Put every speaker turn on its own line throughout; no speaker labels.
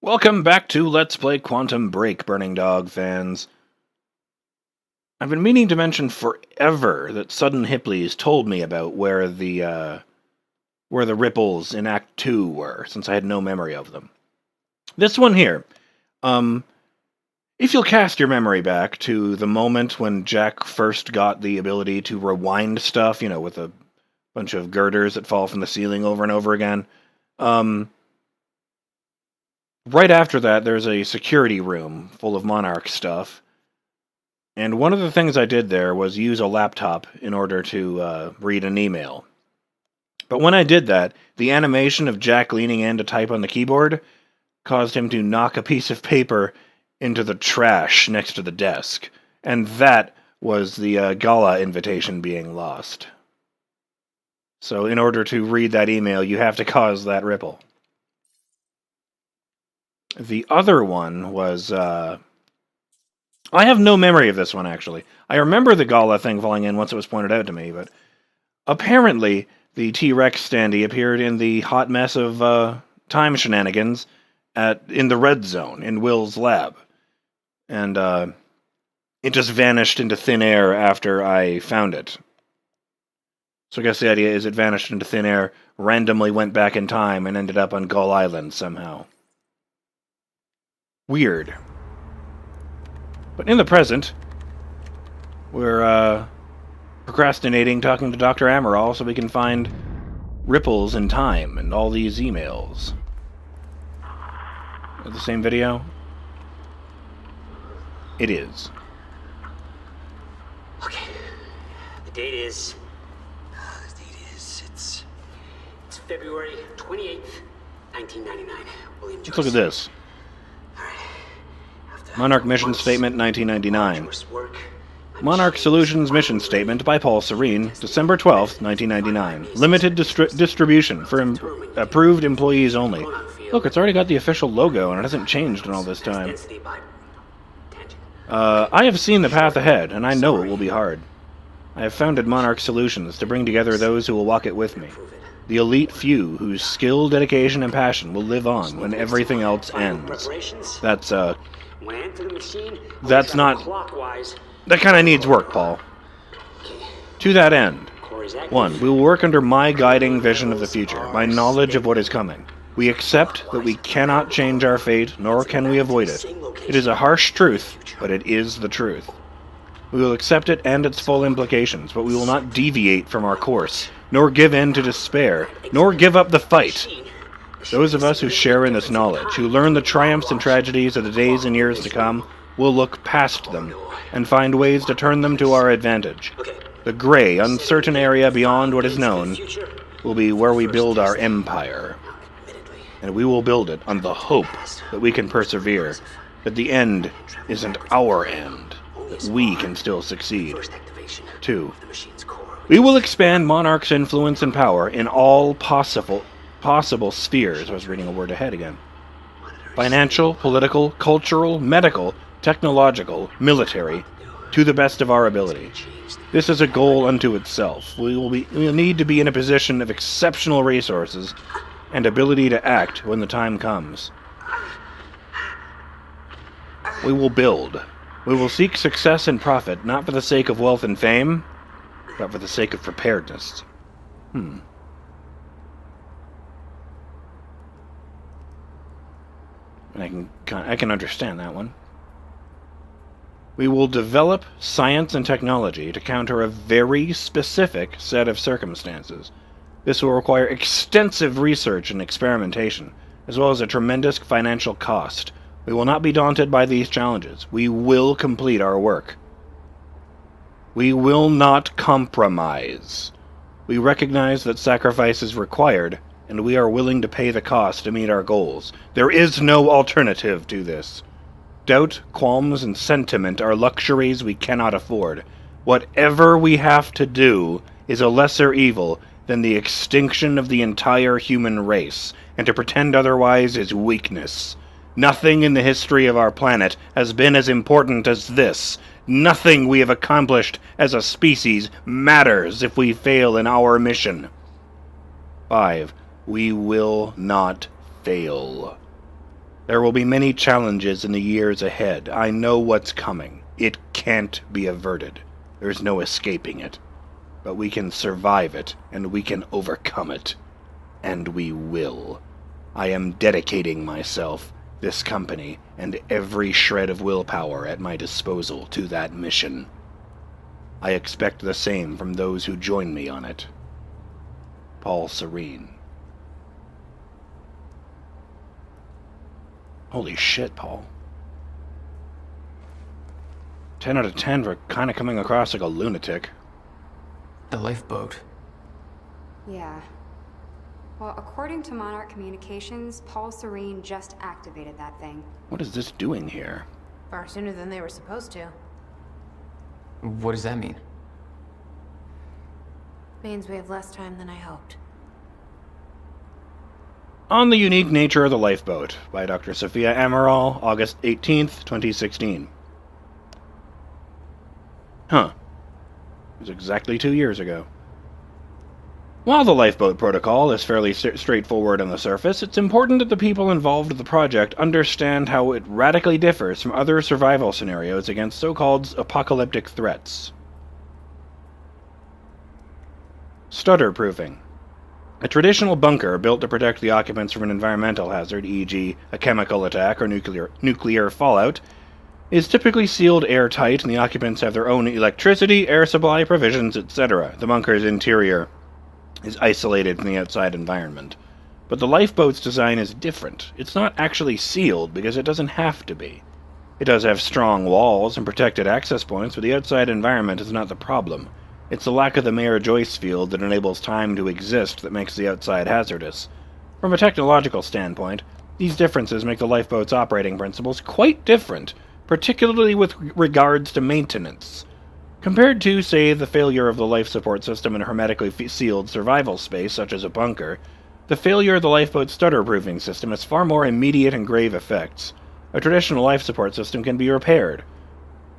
Welcome back to Let's Play Quantum Break, Burning Dog fans. I've been meaning to mention forever that Sudden Hipley's told me about where the ripples in Act 2 were, since I had no memory of them. This one here, if you'll cast your memory back to the moment when Jack first got the ability to rewind stuff, with a bunch of girders that fall from the ceiling over and over again, right after that, there's a security room full of Monarch stuff. And one of the things I did there was use a laptop in order to read an email. But when I did that, the animation of Jack leaning in to type on the keyboard caused him to knock a piece of paper into the trash next to the desk. And that was the gala invitation being lost. So in order to read that email, you have to cause that ripple. The other one was, I have no memory of this one, actually. I remember the gala thing falling in once it was pointed out to me, but apparently the T-Rex standee appeared in the hot mess of time shenanigans in the red zone in Will's lab. And it just vanished into thin air after I found it. So I guess the idea is it vanished into thin air, randomly went back in time, and ended up on Gull Island somehow. Weird. But in the present, we're procrastinating talking to Dr. Amaral so we can find ripples in time and all these emails. Is it the same video? It is.
Okay. The date is... It's February 28th, 1999. William Joyce.
Let's look at this. Monarch Mission Statement 1999. Monarch Solutions Mission Statement by Paul Serene, December 12th, 1999. Limited distribution for approved employees only. Look, it's already got the official logo and it hasn't changed in all this time. I have seen the path ahead, and I know it will be hard. I have founded Monarch Solutions to bring together those who will walk it with me. The elite few whose skill, dedication, and passion will live on when everything else ends. That's not... That kind of needs work, Paul. To that end, 1. We will work under my guiding vision of the future, my knowledge of what is coming. We accept that we cannot change our fate, nor can we avoid it. It is a harsh truth, but it is the truth. We will accept it and its full implications, but we will not deviate from our course, nor give in to despair, nor give up the fight. Those of us who share in this knowledge, who learn the triumphs and tragedies of the days and years to come, will look past them and find ways to turn them to our advantage. The gray, uncertain area beyond what is known will be where we build our empire. And we will build it on the hope that we can persevere, that the end isn't our end, that we can still succeed. 2. We will expand Monarch's influence and power in all possible spheres. I was reading a word ahead again. Financial, political, cultural, medical, technological, military, to the best of our ability. This is a goal unto itself. We'll need to be in a position of exceptional resources and ability to act when the time comes. We will build. We will seek success and profit, not for the sake of wealth and fame, but for the sake of preparedness. And I can understand that one. We will develop science and technology to counter a very specific set of circumstances. This will require extensive research and experimentation, as well as a tremendous financial cost. We will not be daunted by these challenges. We will complete our work. We will not compromise. We recognize that sacrifice is required, and we are willing to pay the cost to meet our goals. There is no alternative to this. Doubt, qualms, and sentiment are luxuries we cannot afford. Whatever we have to do is a lesser evil than the extinction of the entire human race, and to pretend otherwise is weakness. Nothing in the history of our planet has been as important as this. Nothing we have accomplished as a species matters if we fail in our mission. 5. We will not fail. There will be many challenges in the years ahead. I know what's coming. It can't be averted. There's no escaping it. But we can survive it, and we can overcome it. And we will. I am dedicating myself, this company, and every shred of willpower at my disposal to that mission. I expect the same from those who join me on it. Paul Serene. Holy shit, Paul. 10 out of 10 for kind of coming across like a lunatic.
The lifeboat.
Yeah. Well, according to Monarch Communications, Paul Serene just activated that thing.
What is this doing here?
Far sooner than they were supposed to.
What does that mean?
Means we have less time than I hoped.
On the Unique Nature of the Lifeboat, by Dr. Sophia Amaral, August 18th, 2016. Huh. It was exactly 2 years ago. While the lifeboat protocol is fairly straightforward on the surface, it's important that the people involved in the project understand how it radically differs from other survival scenarios against so-called apocalyptic threats. Stutter-proofing. A traditional bunker built to protect the occupants from an environmental hazard, e.g. a chemical attack or nuclear fallout, is typically sealed airtight and the occupants have their own electricity, air supply, provisions, etc. The bunker's interior is isolated from the outside environment. But the lifeboat's design is different. It's not actually sealed because it doesn't have to be. It does have strong walls and protected access points, but the outside environment is not the problem. It's the lack of the Mayer-Joyce field that enables time to exist that makes the outside hazardous. From a technological standpoint, these differences make the lifeboat's operating principles quite different, particularly with regards to maintenance. Compared to, say, the failure of the life support system in a hermetically sealed survival space, such as a bunker, the failure of the lifeboat's stutter-proofing system has far more immediate and grave effects. A traditional life support system can be repaired.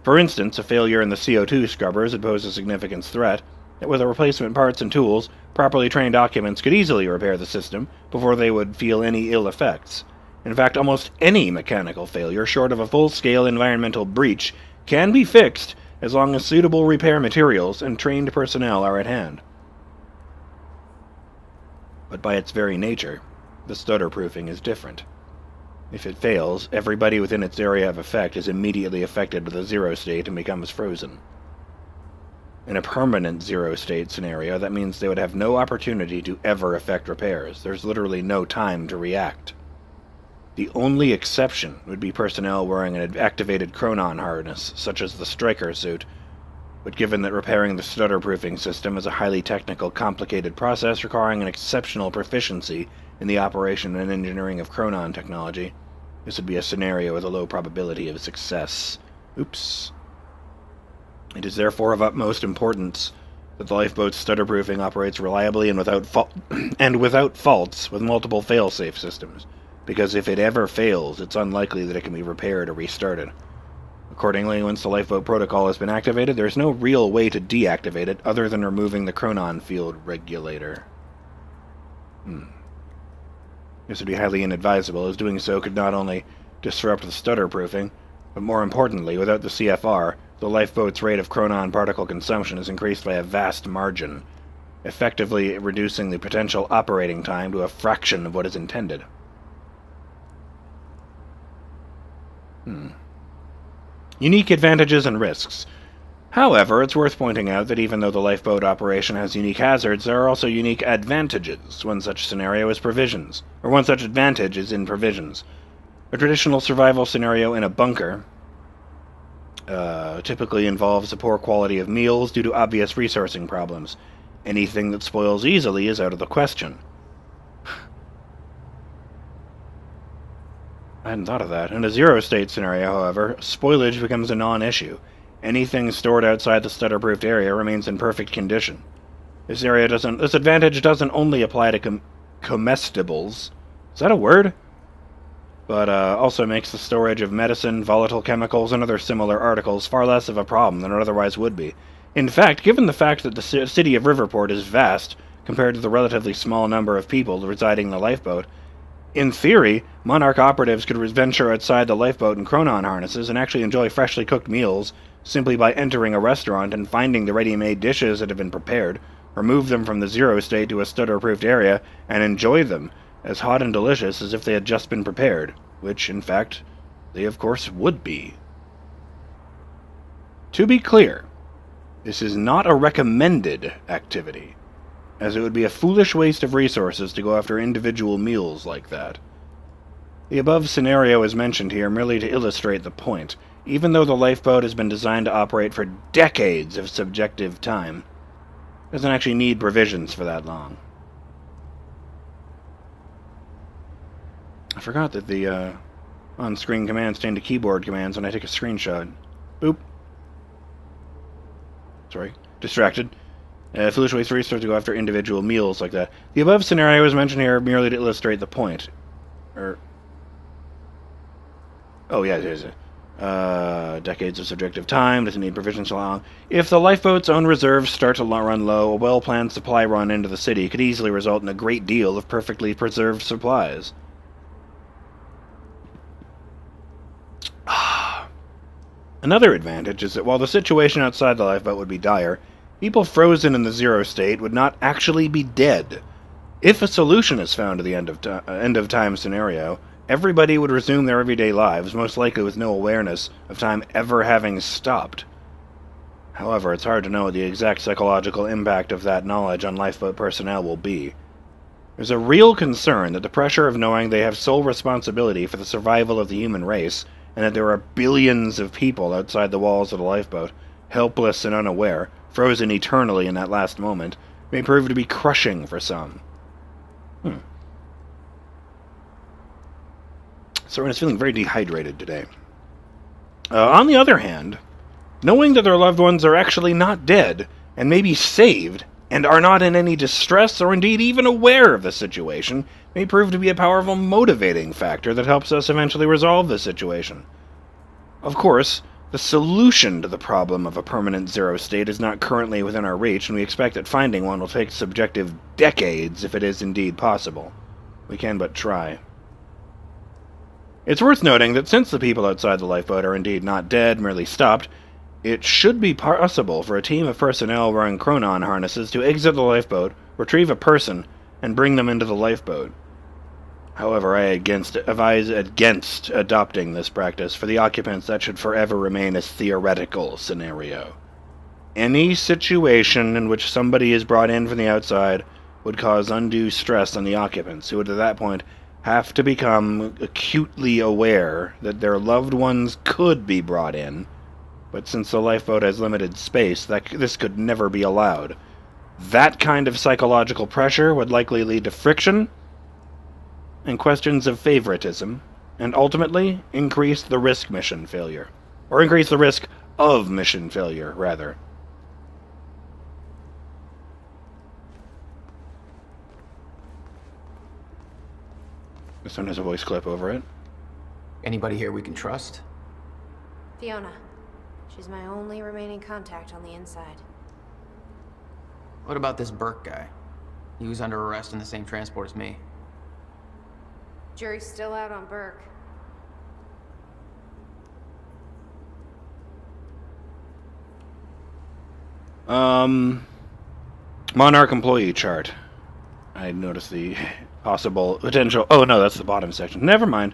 For instance, a failure in the CO2 scrubbers would pose a significant threat, that with the replacement parts and tools, properly trained occupants could easily repair the system before they would feel any ill effects. In fact, almost any mechanical failure, short of a full-scale environmental breach, can be fixed as long as suitable repair materials and trained personnel are at hand. But by its very nature, the stutter-proofing is different. If it fails, everybody within its area of effect is immediately affected with a zero state and becomes frozen. In a permanent zero state scenario, that means they would have no opportunity to ever effect repairs. There's literally no time to react. The only exception would be personnel wearing an activated chronon harness, such as the striker suit, but given that repairing the stutter-proofing system is a highly technical, complicated process requiring an exceptional proficiency in the operation and engineering of chronon technology, this would be a scenario with a low probability of success. Oops. It is therefore of utmost importance that the lifeboat's stutter-proofing operates reliably and without faults with multiple fail-safe systems, because if it ever fails, it's unlikely that it can be repaired or restarted. Accordingly, once the lifeboat protocol has been activated, there's no real way to deactivate it other than removing the chronon field regulator. This would be highly inadvisable, as doing so could not only disrupt the stutter-proofing, but more importantly, without the CFR, the lifeboat's rate of chronon particle consumption is increased by a vast margin, effectively reducing the potential operating time to a fraction of what is intended. Unique advantages and risks. However, it's worth pointing out that even though the lifeboat operation has unique hazards, there are also unique advantages. One such scenario is provisions, or one such advantage is in provisions. A traditional survival scenario in a bunker typically involves a poor quality of meals due to obvious resourcing problems. Anything that spoils easily is out of the question. I hadn't thought of that. In a zero-state scenario, however, spoilage becomes a non-issue. Anything stored outside the stutter-proofed area remains in perfect condition. This advantage doesn't only apply to comestibles. Is that a word? But also makes the storage of medicine, volatile chemicals, and other similar articles far less of a problem than it otherwise would be. In fact, given the fact that the city of Riverport is vast compared to the relatively small number of people residing in the lifeboat, In theory, Monarch operatives could venture outside the lifeboat in Chronon harnesses and actually enjoy freshly cooked meals simply by entering a restaurant and finding the ready-made dishes that have been prepared, remove them from the zero state to a stutter-proofed area, and enjoy them as hot and delicious as if they had just been prepared, which, in fact, they of course would be. To be clear, this is not a recommended activity, as it would be a foolish waste of resources to go after individual meals like that. The above scenario is mentioned here merely to illustrate the point. Even though the lifeboat has been designed to operate for decades of subjective time, it doesn't actually need provisions for that long. I forgot that the on-screen commands change to keyboard commands when I take a screenshot. Boop. Sorry. Distracted. Foolish waste of resources to go after individual meals like that. The above scenario is mentioned here merely to illustrate the point. Oh, yeah, there's it. Decades of subjective time, doesn't need provisions so long. If the lifeboat's own reserves start to run low, a well-planned supply run into the city could easily result in a great deal of perfectly preserved supplies. Another advantage is that while the situation outside the lifeboat would be dire, people frozen in the zero state would not actually be dead. If a solution is found to the end of time scenario, everybody would resume their everyday lives, most likely with no awareness of time ever having stopped. However, it's hard to know what the exact psychological impact of that knowledge on lifeboat personnel will be. There's a real concern that the pressure of knowing they have sole responsibility for the survival of the human race, and that there are billions of people outside the walls of the lifeboat, helpless and unaware, frozen eternally in that last moment, may prove to be crushing for some. Soren is feeling very dehydrated today. On the other hand, knowing that their loved ones are actually not dead, and may be saved, and are not in any distress, or indeed even aware of the situation, may prove to be a powerful motivating factor that helps us eventually resolve the situation. Of course, the solution to the problem of a permanent zero state is not currently within our reach, and we expect that finding one will take subjective decades if it is indeed possible. We can but try. It's worth noting that since the people outside the lifeboat are indeed not dead, merely stopped, it should be possible for a team of personnel wearing Chronon harnesses to exit the lifeboat, retrieve a person, and bring them into the lifeboat. However, I advise against adopting this practice. For the occupants, that should forever remain a theoretical scenario. Any situation in which somebody is brought in from the outside would cause undue stress on the occupants, who would at that point have to become acutely aware that their loved ones could be brought in, but since the lifeboat has limited space, this could never be allowed. That kind of psychological pressure would likely lead to friction and questions of favoritism, and ultimately increase the risk of mission failure, rather. This one has a voice clip over it.
Anybody here we can trust?
Fiona. She's my only remaining contact on the inside.
What about this Burke guy? He was under arrest in the same transport as me.
Jury's still out on Burke.
Monarch employee chart. I noticed the possible potential... Oh, no, that's the bottom section. Never mind.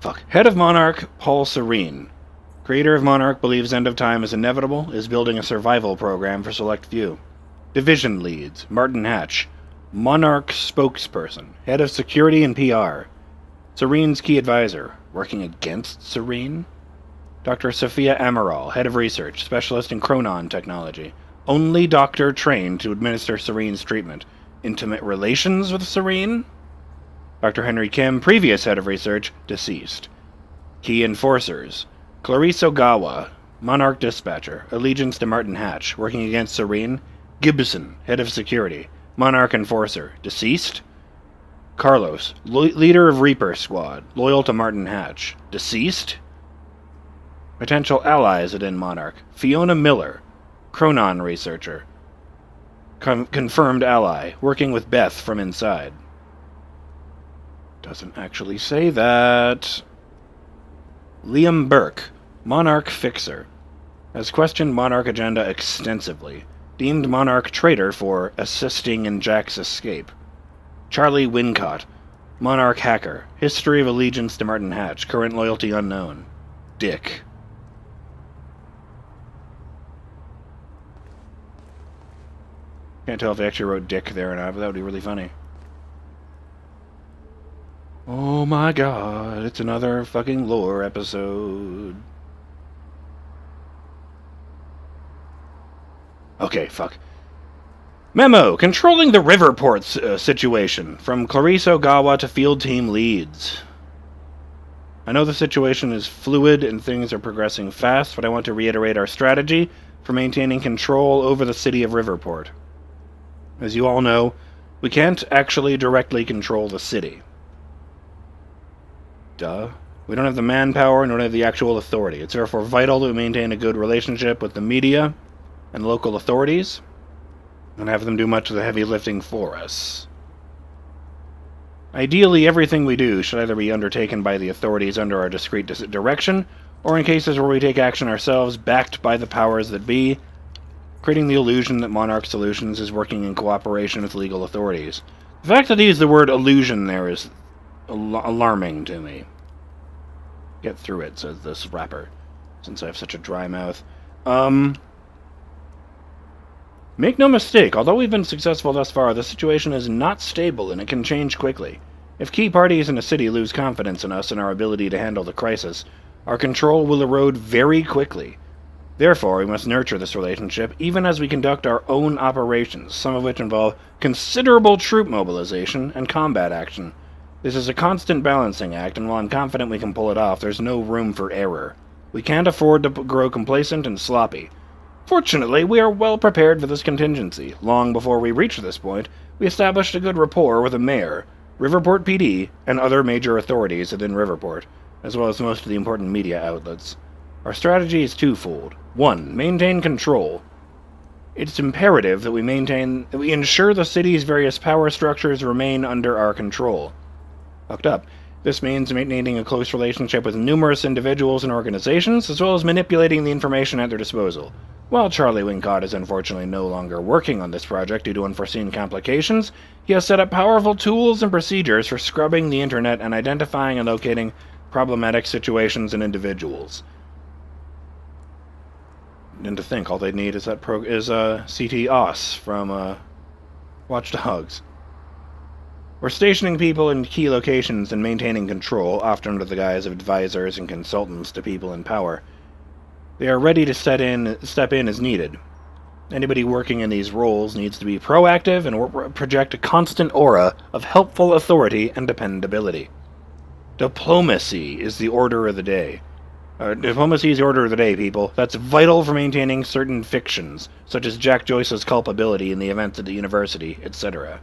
Fuck. Head of Monarch, Paul Serene. Creator of Monarch believes end of time is inevitable, is building a survival program for select few. Division leads, Martin Hatch. Monarch spokesperson. Head of security and PR. Serene's key advisor. Working against Serene? Dr. Sophia Amaral, head of research, specialist in Chronon technology. Only doctor trained to administer Serene's treatment. Intimate relations with Serene? Dr. Henry Kim, previous head of research, deceased. Key enforcers. Clarice Ogawa, Monarch dispatcher, allegiance to Martin Hatch, working against Serene. Gibson, head of security, Monarch enforcer, deceased. Carlos, leader of Reaper squad, loyal to Martin Hatch, deceased. Potential allies within Monarch. Fiona Miller, Chronon researcher, confirmed ally, working with Beth from inside. Doesn't actually say that. Liam Burke, Monarch Fixer, has questioned Monarch agenda extensively, deemed Monarch traitor for assisting in Jack's escape. Charlie Wincott, Monarch Hacker, history of allegiance to Martin Hatch, current loyalty unknown. Dick. Can't tell if they actually wrote Dick there or not, but that would be really funny. Oh my god, it's another fucking lore episode. Okay, fuck. Memo, controlling the Riverport situation, from Clarice Ogawa to field team leads. I know the situation is fluid and things are progressing fast, but I want to reiterate our strategy for maintaining control over the city of Riverport. As you all know, we can't actually directly control the city. Duh. We don't have the manpower nor have the actual authority. It's therefore vital that we maintain a good relationship with the media and local authorities, and have them do much of the heavy lifting for us. Ideally, everything we do should either be undertaken by the authorities under our discreet direction, or in cases where we take action ourselves, backed by the powers that be, creating the illusion that Monarch Solutions is working in cooperation with legal authorities. The fact that he used the word illusion there is alarming to me. Get through it, says this rapper, since I have such a dry mouth. Make no mistake, although we've been successful thus far, the situation is not stable and it can change quickly. If key parties in a city lose confidence in us and our ability to handle the crisis, our control will erode very quickly. Therefore, we must nurture this relationship even as we conduct our own operations, some of which involve considerable troop mobilization and combat action. This is a constant balancing act, and while I'm confident we can pull it off, there's no room for error. We can't afford to grow complacent and sloppy. Fortunately, we are well prepared for this contingency. Long before we reached this point, we established a good rapport with the mayor, Riverport PD, and other major authorities within Riverport, as well as most of the important media outlets. Our strategy is twofold. 1. Maintain control. It's imperative that we ensure the city's various power structures remain under our control. Fucked up. This means maintaining a close relationship with numerous individuals and organizations, as well as manipulating the information at their disposal. While Charlie Wincott is unfortunately no longer working on this project due to unforeseen complications, he has set up powerful tools and procedures for scrubbing the internet and identifying and locating problematic situations and individuals. And to think, all they need is that CT Oss from Watch Dogs. We're stationing people in key locations and maintaining control, often under the guise of advisors and consultants to people in power. They are ready to step in as needed. Anybody working in these roles needs to be proactive and project a constant aura of helpful authority and dependability. Diplomacy is the order of the day. Diplomacy is the order of the day, people. That's vital for maintaining certain fictions, such as Jack Joyce's culpability in the events at the university, etc.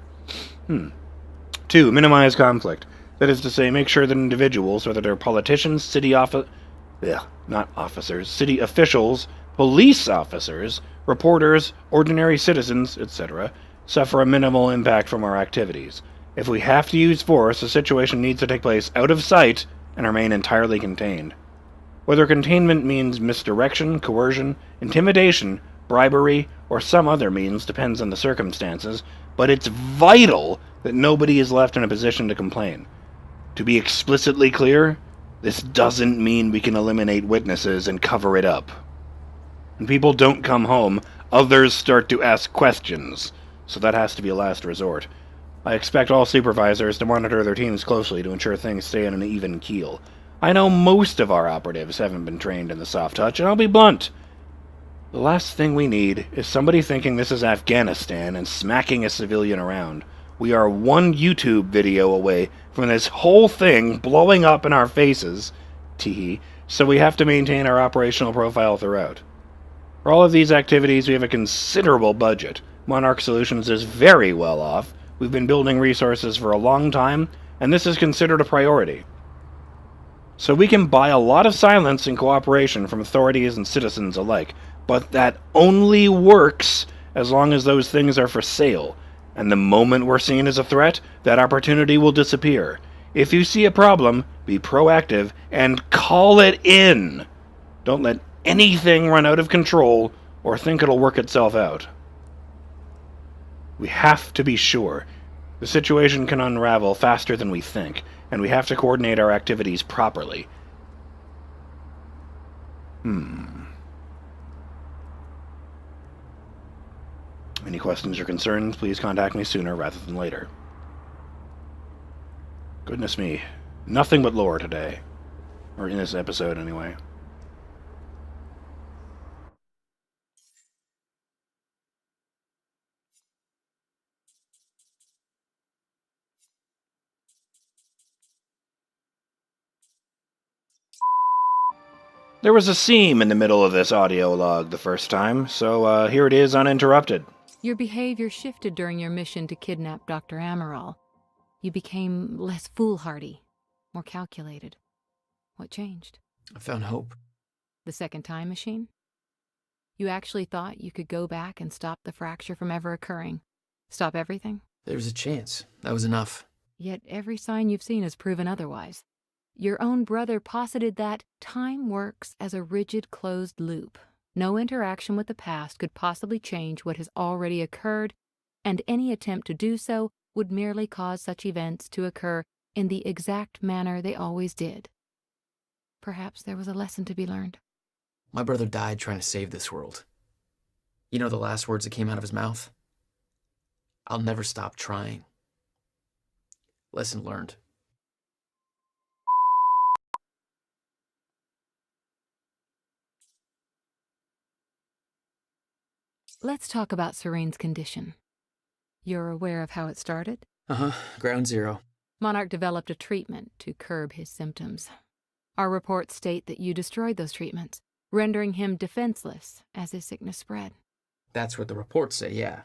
2. Minimize conflict. That is to say, make sure that individuals, whether they're politicians, city officials, police officers, reporters, ordinary citizens, etc., suffer a minimal impact from our activities. If we have to use force, the situation needs to take place out of sight and remain entirely contained. Whether containment means misdirection, coercion, intimidation, bribery, or some other means depends on the circumstances, but it's vital that nobody is left in a position to complain. To be explicitly clear, this doesn't mean we can eliminate witnesses and cover it up. When people don't come home, others start to ask questions, so that has to be a last resort. I expect all supervisors to monitor their teams closely to ensure things stay on an even keel. I know most of our operatives haven't been trained in the soft touch, and I'll be blunt. The last thing we need is somebody thinking this is Afghanistan and smacking a civilian around. We are one YouTube video away from this whole thing blowing up in our faces, teehee, so we have to maintain our operational profile throughout. For all of these activities, we have a considerable budget. Monarch Solutions is very well off. We've been building resources for a long time, and this is considered a priority. So we can buy a lot of silence and cooperation from authorities and citizens alike, but that only works as long as those things are for sale. And the moment we're seen as a threat, that opportunity will disappear. If you see a problem, be proactive and call it in. Don't let anything run out of control or think it'll work itself out. We have to be sure. The situation can unravel faster than we think, and we have to coordinate our activities properly. Any questions or concerns, please contact me sooner rather than later. Goodness me. Nothing but lore today. Or in this episode, anyway. There was a seam in the middle of this audio log the first time, so here it is uninterrupted.
Your behavior shifted during your mission to kidnap Dr. Amaral. You became less foolhardy, more calculated. What changed?
I found hope.
The second time machine? You actually thought you could go back and stop the fracture from ever occurring? Stop everything?
There was a chance. That was enough.
Yet every sign you've seen has proven otherwise. Your own brother posited that time works as a rigid closed loop. No interaction with the past could possibly change what has already occurred, and any attempt to do so would merely cause such events to occur in the exact manner they always did. Perhaps there was a lesson to be learned.
My brother died trying to save this world. You know the last words that came out of his mouth? I'll never stop trying. Lesson learned.
Let's talk about Serene's condition. You're aware of how it started?
Ground zero.
Monarch developed a treatment to curb his symptoms. Our reports state that you destroyed those treatments, rendering him defenseless as his sickness spread.
That's what the reports say, yeah.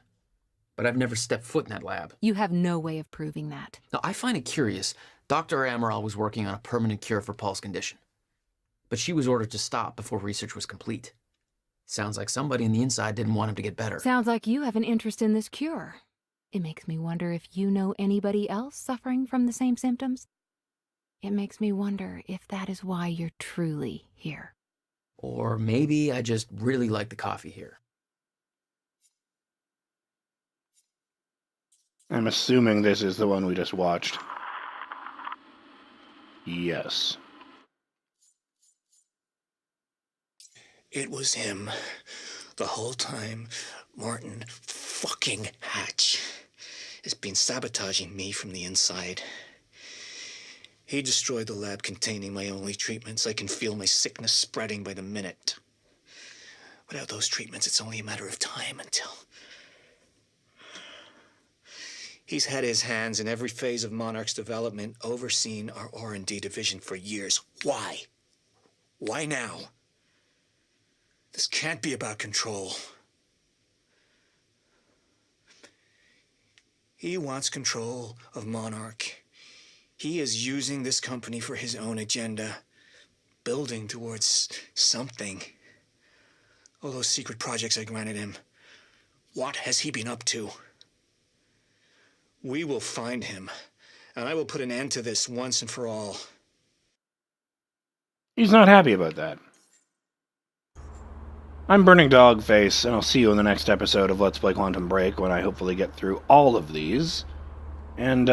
But I've never stepped foot in that lab.
You have no way of proving that.
Now, I find it curious. Dr. Amaral was working on a permanent cure for Paul's condition. But she was ordered to stop before research was complete. Sounds like somebody on the inside didn't want him to get better.
Sounds like you have an interest in this cure. It makes me wonder if you know anybody else suffering from the same symptoms. It makes me wonder if that is why you're truly here.
Or maybe I just really like the coffee here.
I'm assuming this is the one we just watched. Yes.
It was him. The whole time, Martin fucking Hatch has been sabotaging me from the inside. He destroyed the lab containing my only treatments. I can feel my sickness spreading by the minute. Without those treatments, it's only a matter of time until... He's had his hands in every phase of Monarch's development, overseen our R&D division for years. Why? Why now? This can't be about control. He wants control of Monarch. He is using this company for his own agenda, building towards something. All those secret projects I granted him, what has he been up to? We will find him, and I will put an end to this once and for all.
He's not happy about that. I'm BurningDogFace, and I'll see you in the next episode of Let's Play Quantum Break, when I hopefully get through all of these. And,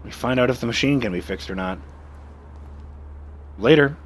we find out if the machine can be fixed or not. Later.